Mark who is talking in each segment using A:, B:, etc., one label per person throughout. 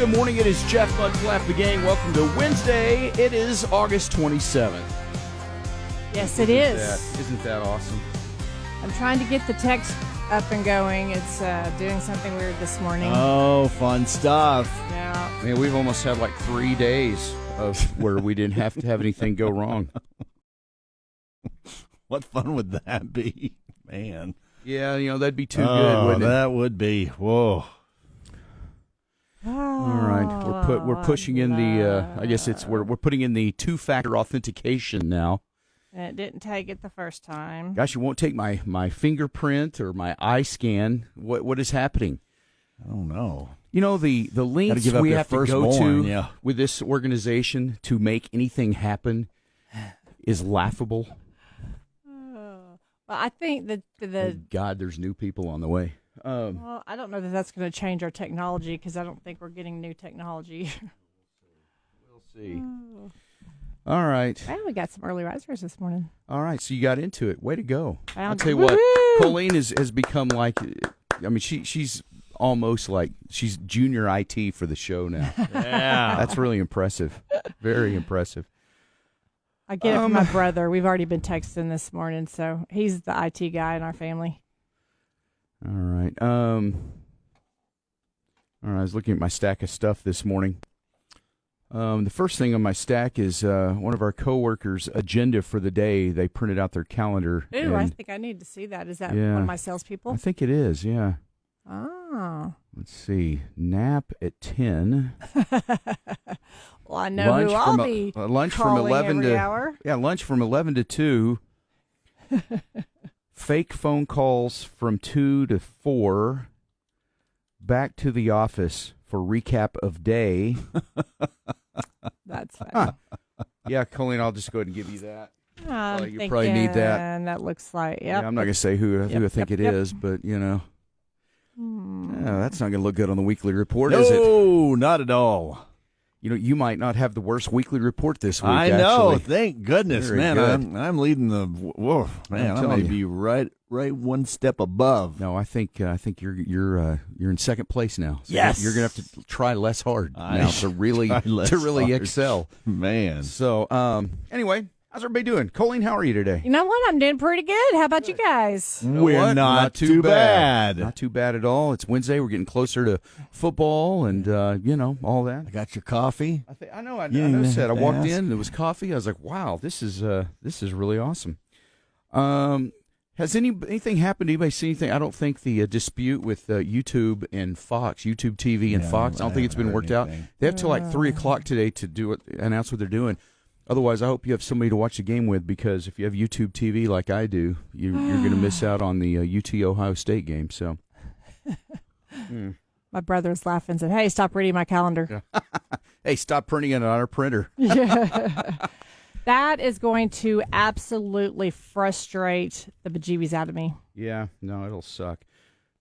A: Good morning. It is Jeff Mudflap the Gang. Welcome to Wednesday. It is August 27th.
B: Yes, it is.
A: Isn't that awesome?
B: I'm trying to get the text up and going. It's doing something weird this morning.
C: Oh, fun stuff.
B: Yeah.
A: I mean, we've almost had like 3 days of where we didn't have to have anything go wrong.
C: What fun would that be, man?
A: Yeah, that'd be too good, wouldn't it?
C: That would be. Whoa.
B: Oh,
A: All right, we're pushing in the. I guess we're putting in the two-factor authentication now.
B: And it didn't take it the first time.
A: Gosh, you won't take my fingerprint or my eye scan. What is happening?
C: I don't know.
A: The links we have to go to with this organization to make anything happen is laughable.
B: Well, I think that
A: Thank God, there's new people on the way.
B: well, I don't know that that's going to change our technology because I don't think we're getting new technology.
A: We'll see. All right.
B: Well, we got some early risers this morning.
A: All right, so you got into it. Way to go. I'll tell you
B: Woo-hoo!
A: what, Colleen has become like, I mean, she's almost like, she's junior IT for the show now.
C: Yeah.
A: That's really impressive. Very impressive.
B: I get it from my brother. We've already been texting this morning, so he's the IT guy in our family.
A: All right. All right, I was looking at my stack of stuff this morning. The first thing on my stack is one of our coworkers' agenda for the day. They printed out their calendar.
B: Ooh, I think I need to see that. Is that one of my salespeople?
A: I think it is, yeah.
B: Oh.
A: Let's see. Nap at 10.
B: Well, I know who I'll be
A: lunch from
B: calling
A: 11
B: every
A: to
B: hour.
A: Yeah, lunch from 11 to 2. Fake phone calls from 2 to 4. Back to the office for recap of day.
B: That's fine.
A: Huh. Yeah, Colleen, I'll just go ahead and give you that.
B: You
A: probably need that.
B: And that looks like,
A: Yeah, I'm not going to say who I think it is, but, that's not going to look good on the weekly report, is it?
C: No, not at all.
A: You might not have the worst weekly report this week,
C: I know.
A: actually.
C: Thank goodness,
A: Very
C: man.
A: good.
C: I'm leading the. Whoa, man! I might be right one step above.
A: No, I think you're in second place now. So
C: yes,
A: you're gonna have to try less hard now to really excel,
C: man.
A: So anyway, how's everybody doing? Colleen, how are you today?
B: You know what? I'm doing pretty good. How about you guys?
C: We're not too bad.
A: Not too bad at all. It's Wednesday. We're getting closer to football and all that.
C: I got your coffee.
A: I know. I noticed that. I walked in. There was coffee. I was like, wow, this is really awesome. Has anything happened? Anybody see anything? I don't think the dispute with YouTube and Fox, YouTube TV and Fox, I don't think it's been worked out. They have till like 3 o'clock today to announce what they're doing. Otherwise, I hope you have somebody to watch the game with, because if you have YouTube TV like I do, you're going to miss out on the UT Ohio State game. So,
B: My brother's laughing and said, "Hey, stop reading my calendar."
A: Hey, stop printing it on our printer.
B: Yeah. That is going to absolutely frustrate the bejeebies out of me.
A: Yeah, no, it'll suck.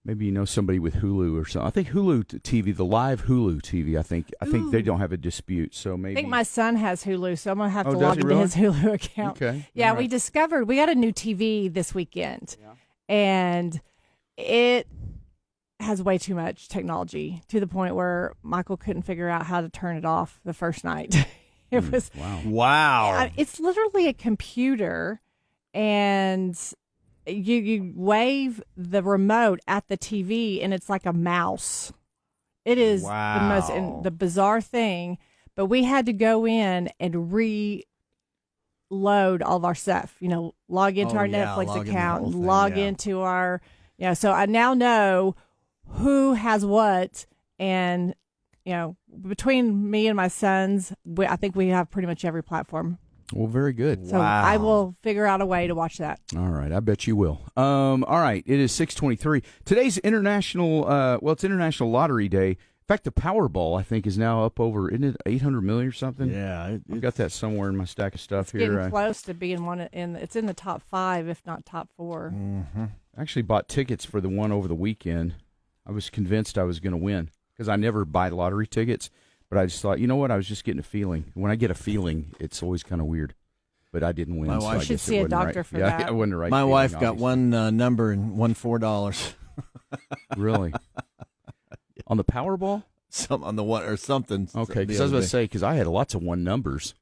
A: Maybe somebody with Hulu or something. I think Hulu TV, the live Hulu TV, I think they don't have a dispute. So maybe
B: I think my son has Hulu, so I'm going to have to
A: does
B: log
A: he
B: into
A: really?
B: his Hulu account.
A: Okay.
B: Yeah,
A: All right.
B: we discovered we got a new TV this weekend, and it has way too much technology to the point where Michael couldn't figure out how to turn it off the first night. It was
C: wow.
B: It's literally a computer, and you wave the remote at the TV, and it's like a mouse. It is the most the bizarre thing. But we had to go in and reload all of our stuff. Log into our Netflix account, log into our So I now know who has what, and between me and my sons, I think we have pretty much every platform.
A: Well, very good.
B: So I will figure out a way to watch that.
A: All right, I bet you will. All right, it is 6:23. Today's International International Lottery Day. In fact, the Powerball, I think, is now up over, isn't it 800 million or something?
C: Yeah.
A: I've got that somewhere in my stack of stuff
B: it's
A: here.
B: Getting close to being it's in the top 5, if not top 4.
C: Mm-hmm.
A: I actually bought tickets for the one over the weekend. I was convinced I was going to win, because I never buy lottery tickets, but I just thought, you know what, I was just getting a feeling. When I get a feeling, it's always kind of weird. But I didn't win.
C: My
A: so
C: wife
A: I
B: should
A: guess
B: see a doctor for that.
A: Yeah, I wasn't the right.
C: My
A: feeling,
C: wife got
A: obviously.
C: one number and won $4.
A: Really? On the Powerball?
C: some on the one or something.
A: Okay, because I was about to say, because I had lots of one numbers,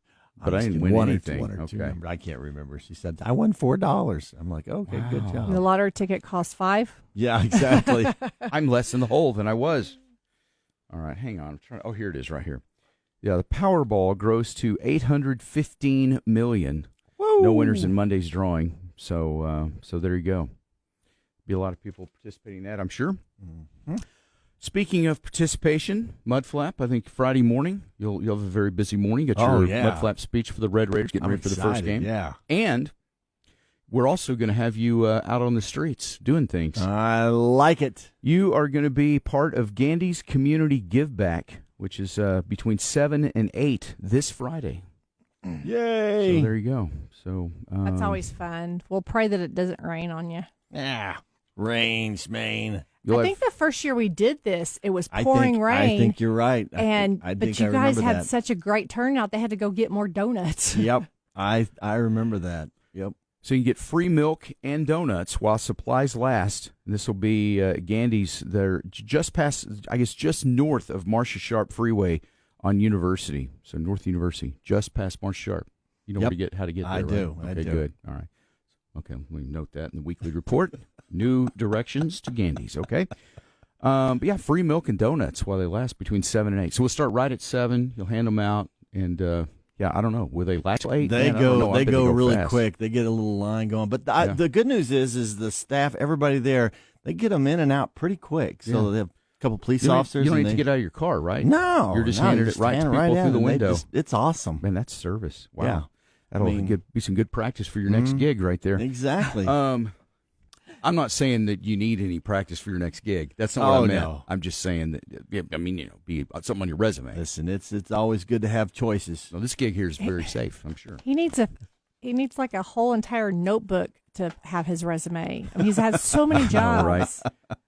A: but I didn't win anything.
C: One or two numbers. I can't remember. She said, I won $4. I'm like, okay,
A: wow.
C: Good job.
B: The lottery ticket cost $5.
C: Yeah, exactly.
A: I'm less in the hole than I was. All right, hang on. Oh, here it is right here. Yeah, the Powerball grows to $815 million.
C: Woo.
A: No winners in Monday's drawing. So there you go. Be a lot of people participating in that, I'm sure. Mm-hmm. Speaking of participation, Mudflap, I think Friday morning, you'll have a very busy morning. Get your Mudflap speech for the Red Raiders, getting ready for the first game.
C: Yeah.
A: And we're also going to have you out on the streets doing things.
C: I like it.
A: You are going to be part of Gandy's Community Give Back, which is between 7 and 8 this Friday.
C: Yay.
A: So there you go. So
B: that's always fun. We'll pray that it doesn't rain on you.
C: Yeah. Rain, Schmaine.
B: I think the first year we did this, it was pouring rain.
C: I think you're right.
B: But you guys had such a great turnout, they had to go get more donuts.
C: Yep. I remember that. Yep.
A: So you can get free milk and donuts while supplies last. And this will be Gandy's. They're just past, I guess, just north of Marcia Sharp Freeway on University. So North University, just past Marcia Sharp. You know how to get there,
C: I do.
A: Right?
C: Okay,
A: good. All right. Okay, we note that in the weekly report. New directions to Gandy's, okay? But yeah, free milk and donuts while they last between 7 and 8. So we'll start right at 7. You'll hand them out, and yeah, I don't know. Will they last till 8?
C: They go really fast. Quick. They get a little line going. But the good news is the staff, everybody there, they get them in and out pretty quick. So they have a couple police officers.
A: You don't need to get out of your car, right?
C: No.
A: You're just handing it right to people through the window.
C: It's awesome.
A: Man, that's service. Wow.
C: Yeah.
A: That'll be some good practice for your next gig right there.
C: Exactly.
A: I'm not saying that you need any practice for your next gig. That's not what I meant.
C: No.
A: I'm just saying that, be something on your resume.
C: Listen, it's always good to have choices.
A: Well, this gig here is very safe, I'm sure.
B: He needs like a whole entire notebook to have his resume. I mean, he's had so many jobs.
A: Right.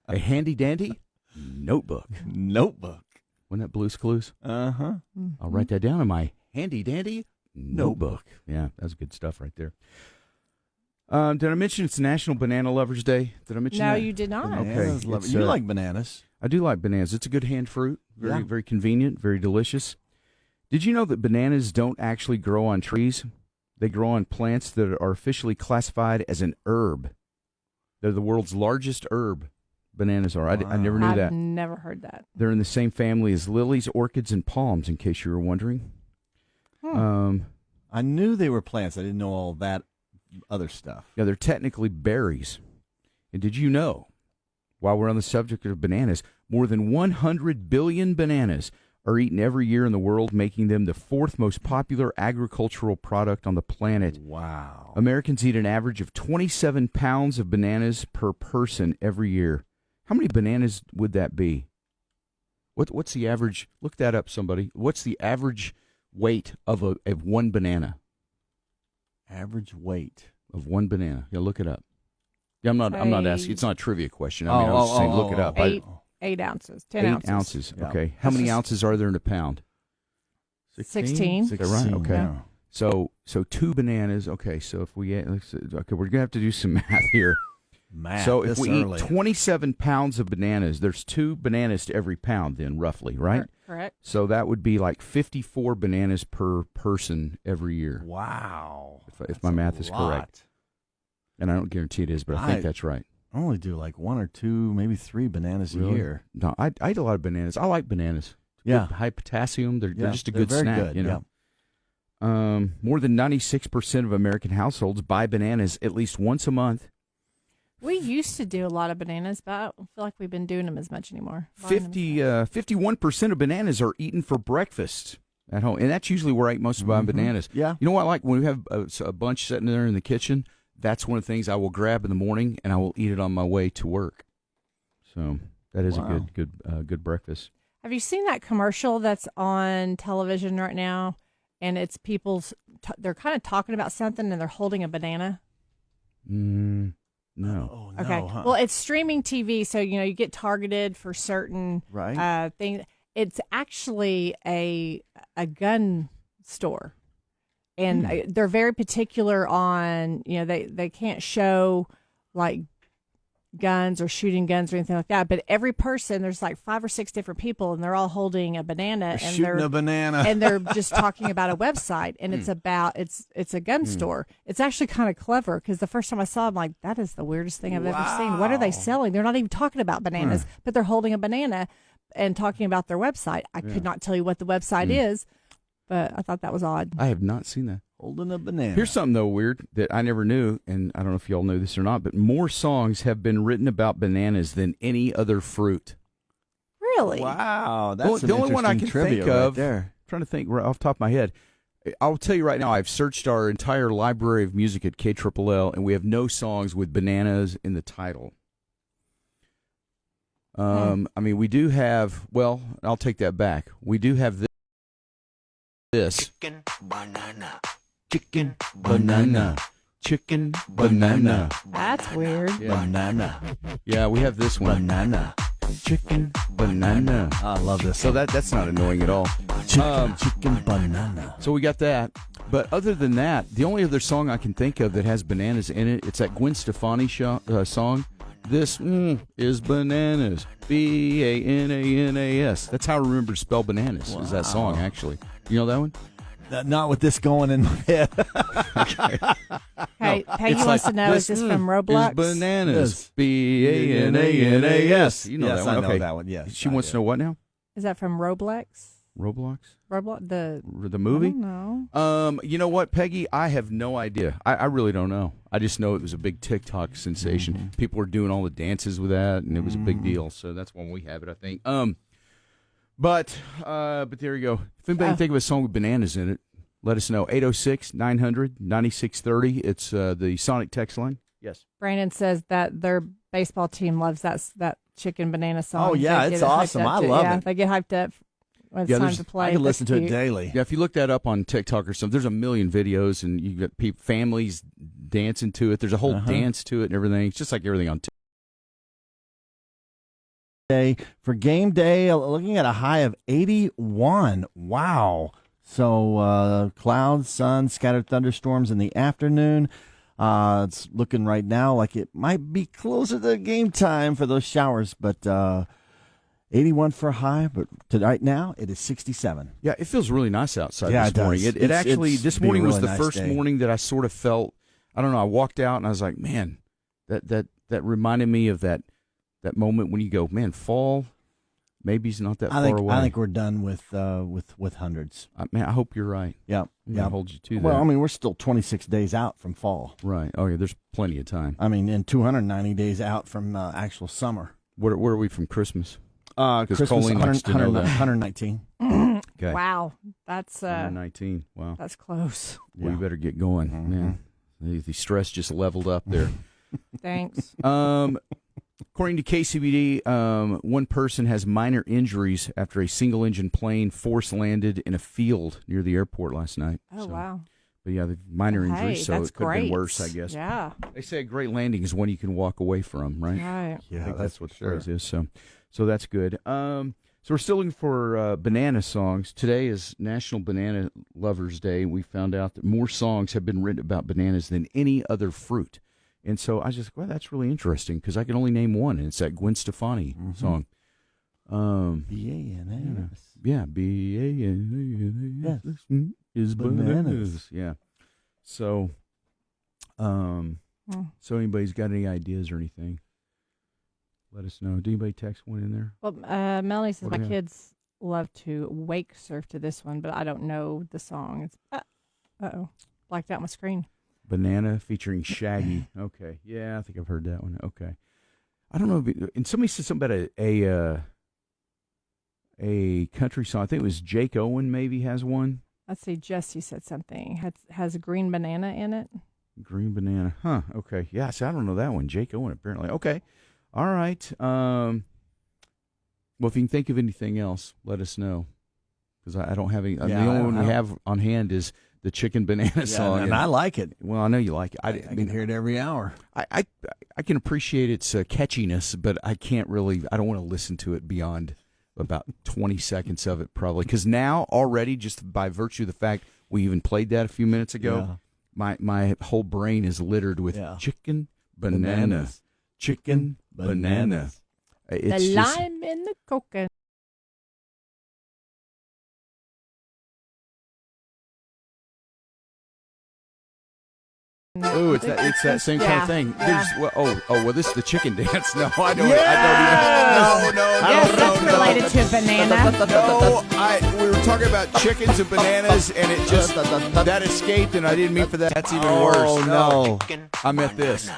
A: A handy dandy notebook.
C: Notebook.
A: Wasn't that Blue's Clues?
C: Uh-huh.
B: Mm-hmm.
A: I'll write that down in my handy dandy notebook. Yeah, that's good stuff right there. Did I mention it's National Banana Lovers Day? Did I mention that?
B: No, you did not.
A: Okay.
C: You like bananas.
A: I do like bananas. It's a good hand fruit. Very convenient, very delicious. Did you know that bananas don't actually grow on trees? They grow on plants that are officially classified as an herb. They're the world's largest herb. Bananas are. Wow. I never knew that.
B: I've never heard that.
A: They're in the same family as lilies, orchids, and palms, in case you were wondering.
C: I knew they were plants. I didn't know all that other stuff.
A: Yeah, they're technically berries. And did you know, while we're on the subject of bananas, more than 100 billion bananas are eaten every year in the world, making them the 4th most popular agricultural product on the planet.
C: Wow.
A: Americans eat an average of 27 pounds of bananas per person every year. How many bananas would that be? What's the average? Look that up, somebody. What's the average weight of one banana?
C: Average weight
A: of one banana. Yeah, look it up. Yeah, I'm not asking. It's not a trivia question. I mean, I was just saying, look it up.
B: 8 ounces. 10 ounces.
A: 8 ounces.
C: Yeah.
A: Okay. How many ounces are there in a pound?
B: 16.
A: Is that right? Okay.
C: Yeah.
A: So 2 bananas. Okay. So if we we're gonna have to do some math here. So if we eat 27 pounds of bananas, there's 2 bananas to every pound. Then roughly, right?
B: Correct.
A: So that would be like 54 bananas per person every year.
C: Wow.
A: If my math is correct. And I don't guarantee it is, but I think that's right.
C: I only do like 1 or 2, maybe 3 bananas a year.
A: No, I eat a lot of bananas. I like bananas.
C: Yeah.
A: Good, high potassium. They're just a good
C: very
A: snack.
C: Good.
A: You know. More than 96% of American households buy bananas at least once a month.
B: We used to do a lot of bananas, but I don't feel like we've been doing them as much anymore.
A: 51% of bananas are eaten for breakfast at home, and that's usually where I eat most of my bananas.
C: Yeah.
A: You know what I like? When we have a bunch sitting there in the kitchen, that's one of the things I will grab in the morning, and I will eat it on my way to work. So that is a good breakfast. Have
B: you seen that commercial that's on television right now? And it's they're kind of talking about something, and they're holding a banana.
A: No.
C: Oh, no.
B: Okay.
C: Huh?
B: Well, it's streaming TV, so you get targeted for certain things. It's actually a gun store, and they're very particular on they can't show like guns or shooting guns or anything like that. But every person, there's like 5 or 6 different people, and they're all holding a banana.
C: They're shooting a banana.
B: And they're just talking about a website, and it's a gun store. It's actually kind of clever because the first time I saw it, I'm like, that is the weirdest thing I've ever seen. What are they selling? They're not even talking about bananas, but they're holding a banana and talking about their website. I could not tell you what the website is, but I thought that was odd.
A: I have not seen that.
C: Holding a banana.
A: Here's something, though, weird that I never knew, and I don't know if y'all know this or not, but more songs have been written about bananas than any other fruit.
B: Really?
C: Wow. That's
A: the only one I can think of,
C: right there.
A: Trying to think right off the top of my head. I'll tell you right now, I've searched our entire library of music at KLLL, and we have no songs with bananas in the title. I mean, we do have, well, I'll take that back. We do have this.
D: Chicken banana.
A: Chicken banana. Chicken banana.
B: That's weird.
A: Yeah.
C: Banana.
A: Yeah, we have this one.
C: Banana.
A: Chicken banana.
C: I love this.
A: So that's not annoying at all.
C: Chicken banana.
A: So we got that. But other than that, the only other song I can think of that has bananas in it, it's that Gwen Stefani song. This is bananas. B-A-N-A-N-A-S. That's how I remember to spell bananas, is that song, actually. You know that one?
C: Not with this going in my head.
B: Hey, Peggy wants to know, is this from Roblox?
A: Is bananas. B-A-N-A-N-A-S. You know that one.
C: I know that one, yes.
A: She wants to know what now?
B: Is that from Roblox?
A: Roblox?
B: The
A: movie?
B: I don't know.
A: You know what, Peggy? I have no idea. I really don't know. I just know it was a big TikTok sensation.
C: Mm-hmm.
A: People were doing all the dances with that, and it was a big deal. So that's when we have it, I think. But there you go. If anybody can think of a song with bananas in it, let us know. 806-900-9630. It's the Sonic text line. Yes.
B: Brandon says that their baseball team loves that chicken banana song.
C: Oh, yeah, it's awesome. I love it.
B: They get hyped up when it's time to play.
C: I can listen to it daily.
A: Yeah, if you look that up on TikTok or something, there's a million videos, and you got families dancing to it. There's a whole dance to it and everything. It's just like everything on TikTok.
C: For game day, looking at a high of 81. Wow. So clouds, sun, scattered thunderstorms in the afternoon. It's looking right now like it might be closer to game time for those showers, but 81 for a high, but right now it is 67.
A: Yeah, it feels really nice outside this
C: it
A: morning.
C: does.
A: It actually, this morning was the first
C: day.
A: morning that I sort of felt, I don't know, I walked out and I was like, man, that reminded me of that moment when you go, man, fall maybe it's not that far away.
C: I think we're done with hundreds.
A: Man, I hope you're right.
C: Yeah.
A: I hold you to that.
C: Well, I mean, we're still 26 days out from fall.
A: Right. Oh, yeah, there's plenty of time.
C: I mean, and 290 days out from actual summer.
A: Where are we from Christmas?
C: Christmas,
A: Colleen likes to know that.
C: 119.
B: Okay. Wow. That's
A: 119. Wow.
B: That's close.
A: Well, you better get going, man. The stress just leveled up there.
B: Thanks.
A: According to KCBD, one person has minor injuries after a single-engine plane force-landed in a field near the airport last night.
B: Oh, wow.
A: But, yeah, the minor injuries, so it could have been worse, I guess.
B: Yeah.
A: They say a great landing is one you can walk away from, right?
B: Right.
A: Yeah, I think that's what the phrase is. So that's good. So we're still looking for banana songs. Today is National Banana Lovers Day. We found out that more songs have been written about bananas than any other fruit. And so I just, well, that's really interesting because I can only name one, and it's that Gwen Stefani song.
C: B-A-N-A-S.
A: Yeah, B-A-N-A-S is bananas. Yeah. So, so anybody's got any ideas or anything, let us know. Did anybody text one in there?
B: Well, Melanie says my kids love to wake surf to this one, but I don't know the song. It's blacked out my screen.
A: Banana featuring Shaggy. Okay. Yeah, I think I've heard that one. Okay. I don't know. And somebody said something about a country song. I think it was Jake Owen maybe has one.
B: Let's see. Jesse said something. Has a green banana in it.
A: Green banana. Huh. Okay. Yeah, so I don't know that one. Jake Owen apparently. Okay. All right. Well, if you can think of anything else, let us know. Because I don't have any. The only one we have on hand is the chicken banana song.
C: And I like it.
A: Well, I know you like it.
C: I can hear it every hour.
A: I can appreciate its catchiness, but I can't really, I don't want to listen to it beyond about 20 seconds of it probably. Because now already, just by virtue of the fact we even played that a few minutes ago, my whole brain is littered with chicken, banana, chicken, banana. It's
B: the
A: just,
B: lime in the coconut.
A: Ooh, it's that same kind of thing.
B: Yeah.
A: Well, this is the chicken dance. No, I don't.
C: Yes!
A: I don't even. No,
B: Yes, that's related to banana.
A: No, we were talking about chickens and bananas, and it just that escaped, and I didn't mean for that. That's even worse.
C: Oh, no.
A: I meant this.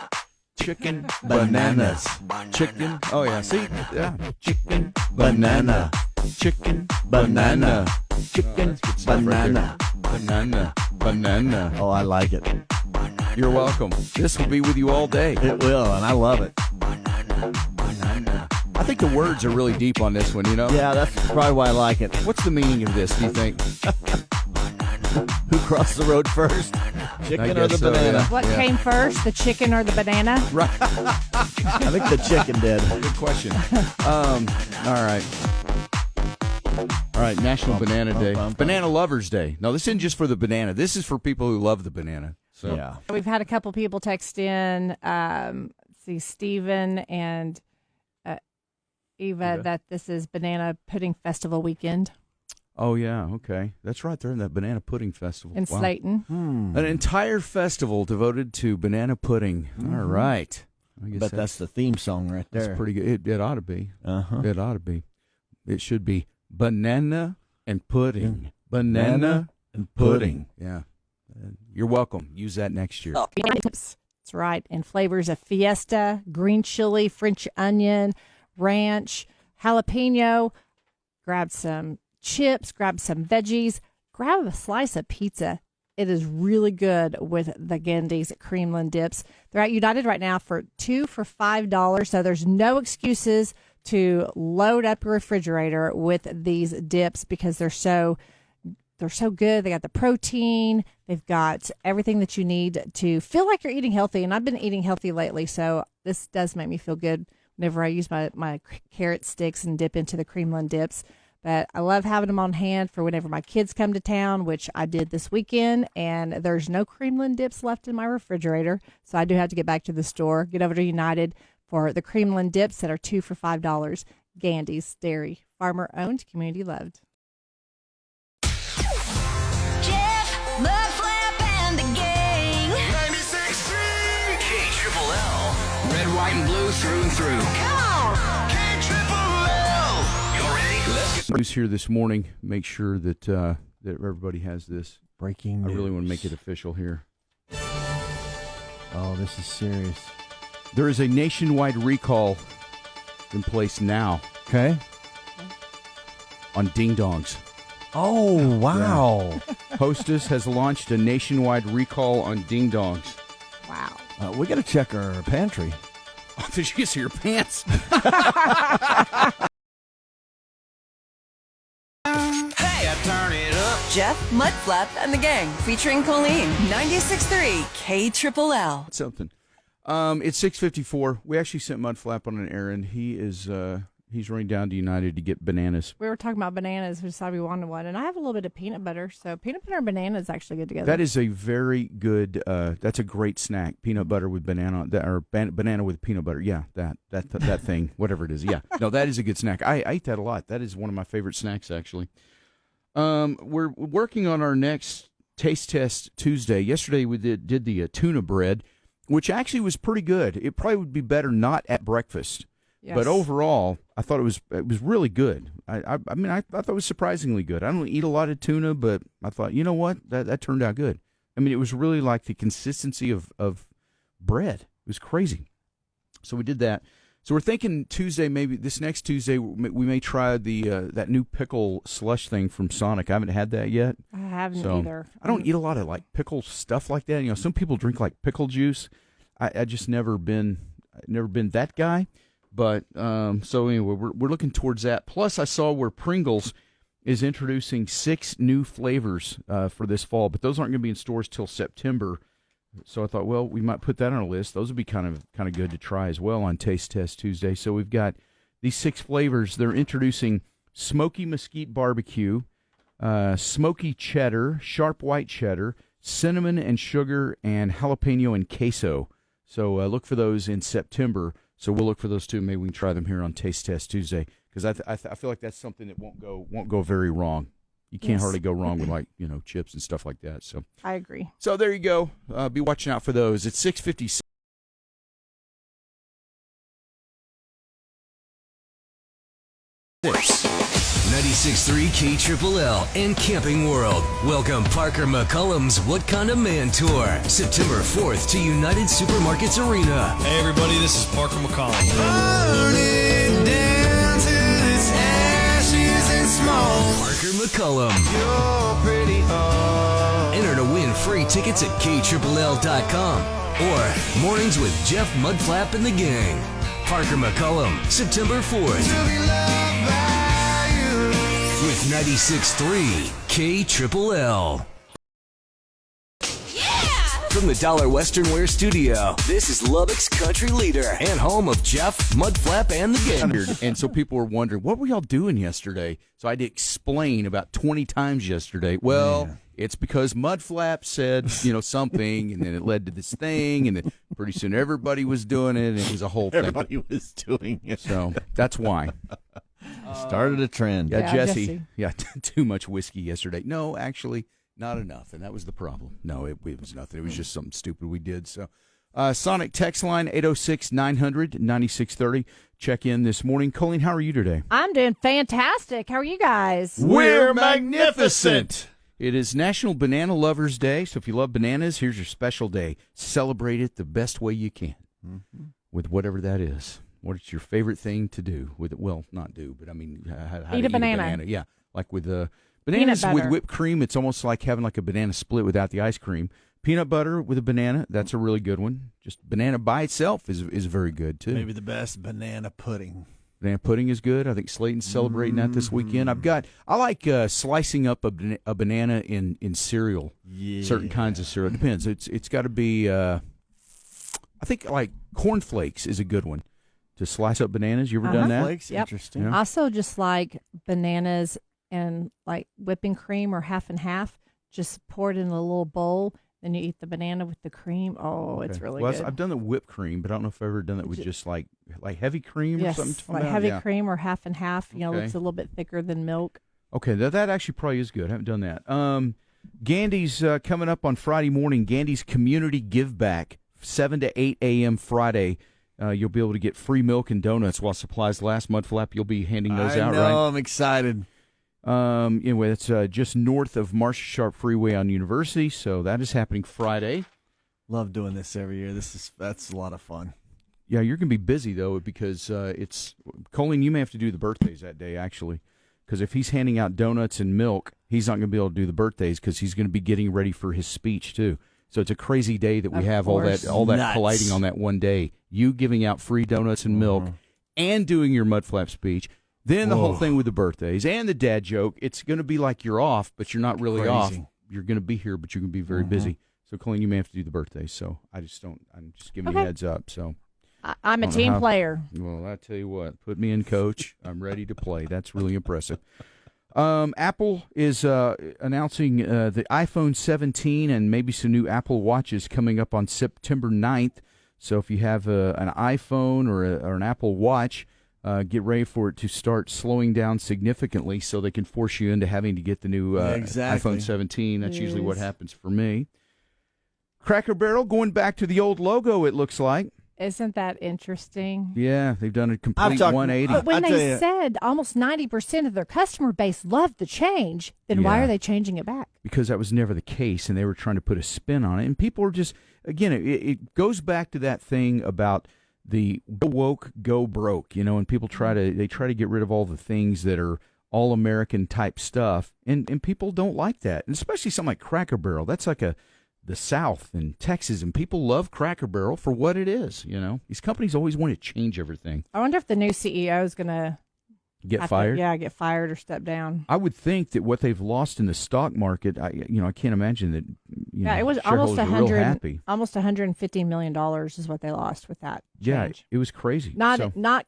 A: Chicken bananas. Chicken. Oh yeah. See. Yeah. Chicken banana. Chicken banana. Chicken banana. Banana. Banana.
C: Oh, I like it.
A: You're welcome. This will be with you all day.
C: It will, and I love it.
A: I think the words are really deep on this one, you know?
C: Yeah, that's probably why I like it.
A: What's the meaning of this, do you think?
C: Who crossed the road first? Chicken or the
A: so,
C: banana?
A: yeah.
B: What came first, the chicken or the banana?
A: Right.
C: I think the chicken did.
A: Good question. All right, National Banana Day. Banana Lovers Day. No, this isn't just for the banana. This is for people who love the banana. So.
C: Yeah.
B: We've had a couple people text in, Stephen and Eva, that this is Banana Pudding Festival weekend
A: Oh, yeah, okay. That's right. They're in that Banana Pudding Festival.
B: in Slayton.
A: An entire festival devoted to banana pudding. All right. I guess
C: But that's the theme song right there.
A: That's pretty good. It ought to be.
C: Uh-huh.
A: It ought to be. It should be banana and pudding. Banana and pudding. Yeah. You're welcome. Use that next year.
B: That's right. And flavors of fiesta, green chili, French onion, ranch, jalapeno. Grab some chips, grab some veggies, grab a slice of pizza. It is really good with the Gendy's Creamland dips. They're at United right now for 2 for $5. So there's no excuses to load up your refrigerator with these dips because they're so good. They got the protein. They've got everything that you need to feel like you're eating healthy. And I've been eating healthy lately, so this does make me feel good whenever I use my carrot sticks and dip into the Creamland dips. But I love having them on hand for whenever my kids come to town, which I did this weekend, and there's no Creamland dips left in my refrigerator. So I do have to get back to the store, get over to United for the Creamland dips that are 2 for $5. Gandy's Dairy, farmer owned, community loved.
E: Mudflap and the Gang.
D: 96.3
E: KLLL. Red, white, and blue through and through.
D: Come on, KLLL.
E: You ready? Let's get
A: News here this morning. Make sure that that everybody has this.
C: Breaking news.
A: I really want to make it official here.
C: Oh, this is serious.
A: There is a nationwide recall in place now
C: Okay.
A: on ding-dongs.
C: Oh, wow.
A: Hostess has launched a nationwide recall on ding-dongs.
B: Wow.
C: We got to check our pantry.
A: Oh, did you see your pants?
E: Hey, I turn it up.
F: Jeff, Mudflap, and the Gang, featuring Colleen, 96.3 KLLL.
A: Something. It's 6:54. We actually sent Mudflap on an errand. He is he's running down to United to get bananas.
B: We were talking about bananas. We decided we wanted one. And I have a little bit of peanut butter. So peanut butter and banana is actually good together.
A: That is a very good. That's a great snack. Peanut butter with banana, banana with peanut butter. Yeah, that thing, whatever it is. Yeah, no, that is a good snack. I eat that a lot. That is one of my favorite snacks, actually. We're working on our next taste test Tuesday. Yesterday we did the tuna bread, which actually was pretty good. It probably would be better not at breakfast.
B: Yes.
A: But overall, I thought it was really good. I thought it was surprisingly good. I don't eat a lot of tuna, but I thought, you know what, that turned out good. I mean, it was really like the consistency of bread. It was crazy. So we did that. So we're thinking Tuesday, maybe this next Tuesday, we may try that new pickle slush thing from Sonic. I haven't had that yet.
B: I haven't
A: So,
B: either.
A: I don't eat a lot of like pickle stuff like that. You know, some people drink like pickle juice. I just never been that guy. But so anyway, we're looking towards that. Plus, I saw where Pringles is introducing 6 new flavors for this fall, but those aren't going to be in stores till September. So I thought, well, we might put that on a list. Those would be kind of good to try as well on Taste Test Tuesday. So we've got these 6 flavors. They're introducing smoky mesquite barbecue, smoky cheddar, sharp white cheddar, cinnamon and sugar, and jalapeno and queso. So look for those in September. So we'll look for those two. Maybe we can try them here on Taste Test Tuesday, because I feel like that's something that won't go very wrong. You can't hardly go wrong with, like, chips and stuff like that. So
B: I agree.
A: So there you go. Be watching out for those. It's 6:56.
G: 96.3 KLLL and Camping World welcome Parker McCullum's What Kind of Man Tour, September 4th to United Supermarkets Arena.
H: Hey everybody, this is Parker McCollum.
D: Burning down to its ashes and smoke.
G: Parker McCullum.
D: You're pretty hard.
G: Enter to win free tickets at KLLL.com or Mornings with Jeff Mudflap and the Gang. Parker McCullum, September 4th.
D: To be loved by you.
G: With 96.3 KLLL. From the Dollar Western Wear Studio, this is Lubbock's country leader and home of Jeff, Mudflap, and the Gang.
A: And so people were wondering, what were y'all doing yesterday? So I had to explain about 20 times yesterday. Well, it's because Mudflap said, something, and then it led to this thing, and then pretty soon everybody was doing it, and it was a whole thing.
C: Everybody was doing it.
A: So that's why.
C: Started a trend.
A: Yeah,
B: Yeah,
A: Jesse. Yeah, too much whiskey yesterday. No, actually, not enough, and that was the problem. No, it was nothing. It was just something stupid we did. So, Sonic text line 806-900-9630. Check in this morning. Colleen, how are you today?
B: I'm doing fantastic. How are you guys?
A: We're magnificent. It is National Banana Lovers Day, so if you love bananas, here's your special day. Celebrate it the best way you can, with whatever that is. What's your favorite thing to do with it? Well, not do, but I mean, how
B: Eat
A: to
B: a banana.
A: Yeah, like with bananas with
B: butter.
A: whipped cream. It's almost like having like a banana split without the ice cream. Peanut butter with a banana, that's a really good one. Just banana by itself is very good too.
C: Maybe the best banana pudding.
A: Banana pudding is good. I think Slayton's celebrating that this weekend. I like slicing up a banana in cereal.
C: Yeah.
A: Certain kinds of cereal. It depends. It's got to be. I think like cornflakes is a good one to slice up bananas. You ever done that?
C: Flakes,
B: Yep.
C: interesting.
A: Yeah.
B: Also, just like bananas and like whipping cream or half and half, just pour it in a little bowl. Then you eat the banana with the cream. Oh, it's really good.
A: I've done the whipped cream, but I don't know if I've ever done it with just like heavy cream or
B: Yes,
A: something.
B: like heavy cream or half and half.
A: Okay.
B: It's a little bit thicker than milk.
A: Okay, that actually probably is good. I haven't done that. Gandy's coming up on Friday morning. Gandy's Community Give Back, 7 to 8 a.m. Friday. You'll be able to get free milk and donuts while supplies last. Mudflap, you'll be handing those out, right?
C: I'm excited.
A: Anyway, it's just north of Marcia Sharp Freeway on University, so that is happening Friday.
C: Love doing this every year. That's a lot of fun.
A: Yeah, you're going to be busy, though, because it's Colleen, you may have to do the birthdays that day, actually, because if he's handing out donuts and milk, he's not going to be able to do the birthdays because he's going to be getting ready for his speech, too. So it's a crazy day that we
B: Of
A: have
B: course.
A: all that
C: Nuts.
A: colliding on that one day. You giving out free donuts and milk and doing your Mudflap speech. Then the whole thing with the birthdays and the dad joke. It's going to be like you're off, but you're not really off. You're going to be here, but you're going to be very busy. So, Colleen, you may have to do the birthdays. So I'm just giving you a heads up. So
B: I'm a team player.
A: Well, I tell you what, put me in, coach. I'm ready to play. That's really impressive. Apple is announcing the iPhone 17 and maybe some new Apple Watches coming up on September 9th. So if you have an iPhone or an Apple Watch, get ready for it to start slowing down significantly so they can force you into having to get the new
C: exactly.
A: iPhone 17. That's usually what
B: Yes.
A: happens for me. Cracker Barrel going back to the old logo, it looks like.
B: Isn't that interesting?
A: Yeah, they've done a complete
C: I've talked-
A: 180.
B: But when
C: I tell
B: they
C: you-
B: said almost 90% of their customer base loved the change, then why
A: Yeah.
B: are they changing it back?
A: Because that was never the case, and they were trying to put a spin on it. And people are just, again, it goes back to that thing about the go woke, go broke, and people try to get rid of all the things that are all American type stuff, and people don't like that, and especially something like Cracker Barrel. That's like the South and Texas, and people love Cracker Barrel for what it is. These companies always want to change everything.
B: I wonder if the new CEO is going to
A: Get fired?
B: get fired or step down.
A: I would think that what they've lost in the stock market, I can't imagine that.
B: It was
A: shareholders
B: almost
A: are real happy.
B: almost $150 million is what they lost with that
A: Yeah,
B: change.
A: it was crazy.
B: Not
A: So-
B: not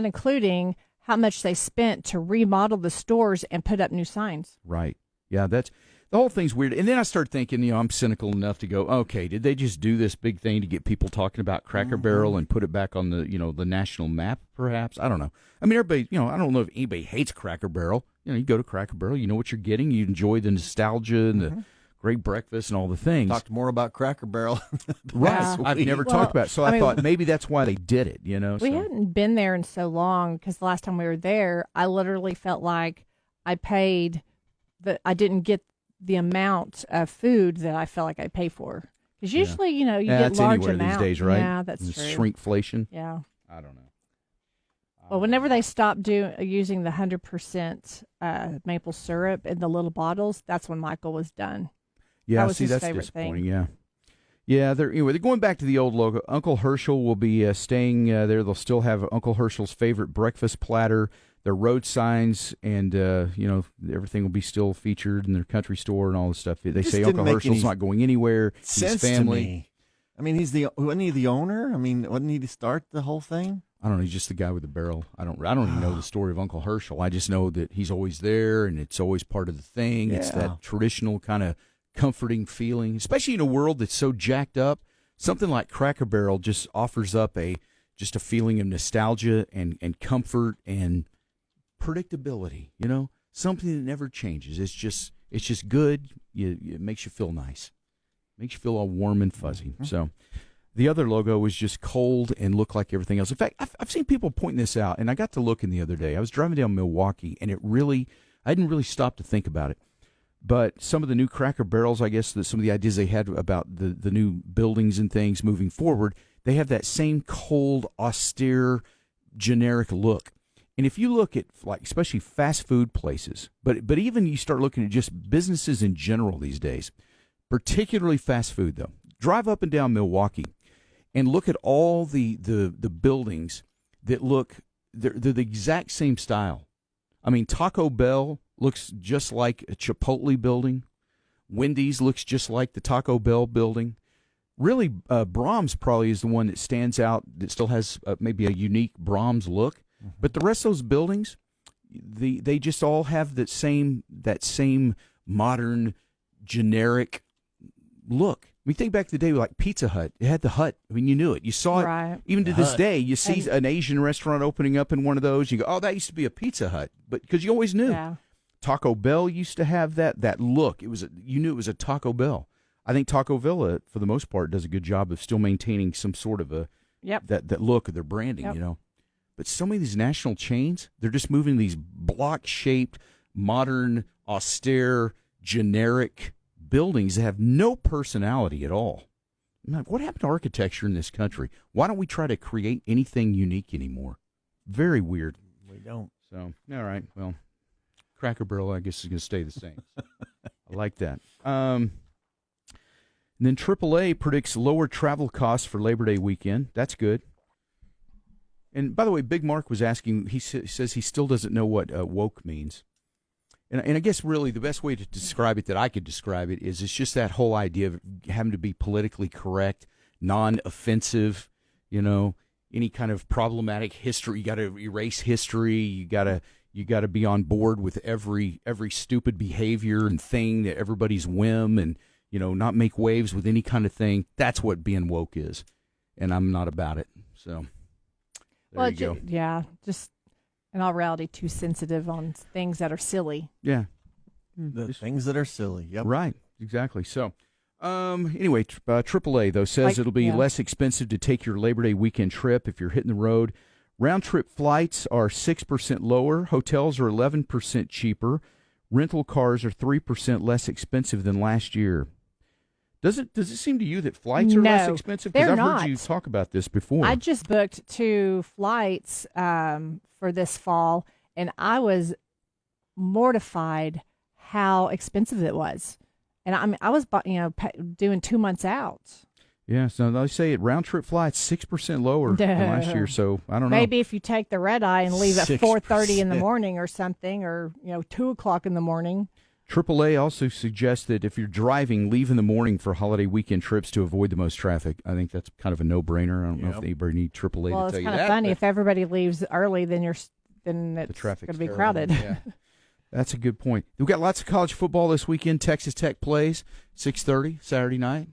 B: including how much they spent to remodel the stores and put up new signs.
A: Right. Yeah, that's the whole thing's weird. And then I start thinking, I'm cynical enough to go, okay, did they just do this big thing to get people talking about Cracker Barrel and put it back on the, the national map, perhaps? I don't know. I mean, everybody, I don't know if anybody hates Cracker Barrel. You go to Cracker Barrel, you know what you're getting. You enjoy the nostalgia and the great breakfast and all the things.
C: Talked more about Cracker Barrel.
A: Right. I've never talked about it. So I thought maybe that's why they did it,
B: We hadn't been there in so long because the last time we were there, I literally felt like I paid, I didn't get the amount of food that I felt like I pay for. Because usually, you get large amounts.
A: These days, right?
B: Yeah, that's true.
A: Shrinkflation.
B: Yeah.
A: I don't know.
B: Well, whenever they stopped using the 100% maple syrup in the little bottles, that's when Michael was done.
A: Yeah,
B: that was his
A: that's
B: favorite
A: disappointing.
B: thing.
A: Yeah. They're going back to the old logo. Uncle Herschel will be staying there. They'll still have Uncle Herschel's favorite breakfast platter, their road signs, and everything will be still featured in their country store and all this stuff. They say Uncle Herschel's not going anywhere. His family.
C: To me. I mean, wasn't he the owner? I mean, wasn't he to start the whole thing?
A: I don't know. He's just the guy with the barrel. I don't even know the story of Uncle Herschel. I just know that he's always there, and it's always part of the thing. Yeah. It's that traditional kind of comforting feeling, especially in a world that's so jacked up. Something like Cracker Barrel just offers up just a feeling of nostalgia and comfort and predictability. Something that never changes. It's just good. It makes you feel nice. Makes you feel all warm and fuzzy. So. The other logo was just cold and looked like everything else. In fact, I've seen people pointing this out, and I got to looking the other day. I was driving down Milwaukee, and I didn't really stop to think about it. But some of the new Cracker Barrels, I guess, some of the ideas they had about the new buildings and things moving forward, they have that same cold, austere, generic look. And if you look at, especially fast food places, but even you start looking at just businesses in general these days, particularly fast food, though. Drive up and down Milwaukee and look at all the buildings that they're the exact same style. I mean, Taco Bell looks just like a Chipotle building. Wendy's looks just like the Taco Bell building. Really, Brahms probably is the one that stands out, that still has maybe a unique Brahms look. But the rest of those buildings, they just all have that same modern, generic look. I mean, think back to the day like Pizza Hut. It had the hut. I mean, you knew it. You saw it.
B: Right.
A: Even to this day, you see an Asian restaurant opening up in one of those. You go, oh, that used to be a Pizza Hut. But because you always knew.
B: Yeah.
A: Taco Bell used to have that look. You knew it was a Taco Bell. I think Taco Bell, for the most part, does a good job of still maintaining some sort of that look of their branding, But so many of these national chains, they're just moving these block-shaped, modern, austere, generic buildings that have no personality at all. I'm like, what happened to architecture in this country? Why don't we try to create anything unique anymore? Very weird.
C: We don't.
A: So, all right. Well, Cracker Barrel, I guess, is going to stay the same. I like that. And then AAA predicts lower travel costs for Labor Day weekend. That's good. And by the way, Big Mark was asking, he says he still doesn't know what woke means. And I guess really the best way to describe it, that I could describe it, is it's just that whole idea of having to be politically correct, non-offensive, any kind of problematic history. You got to erase history. You got to be on board with every stupid behavior and thing at everybody's whim, and not make waves with any kind of thing. That's what being woke is, and I'm not about it. So there you go.
B: Yeah, just. In all reality, too sensitive on things that are silly.
A: Yeah.
C: The things that are silly. Yep.
A: Right. Exactly. So, anyway, AAA, though, says it'll be less expensive to take your Labor Day weekend trip if you're hitting the road. Round-trip flights are 6% lower. Hotels are 11% cheaper. Rental cars are 3% less expensive than last year. Does it seem to you that flights are less expensive? Because I've heard you talk about this before.
B: I just booked 2 flights for this fall, and I was mortified how expensive it was. And I was doing 2 months out.
A: Yeah, so they say round trip flights 6% lower than last year. So I don't know.
B: Maybe if you take the red eye and leave at 4:30 in the morning or something, or 2:00 in the morning.
A: AAA also suggests that if you're driving, leave in the morning for holiday weekend trips to avoid the most traffic. I think that's kind of a no-brainer. I don't know if anybody needs AAA to tell you that.
B: Well, it's kind of funny. If everybody leaves early, then it's going to be crowded.
A: Yeah. That's a good point. We've got lots of college football this weekend. Texas Tech plays 6:30 Saturday night.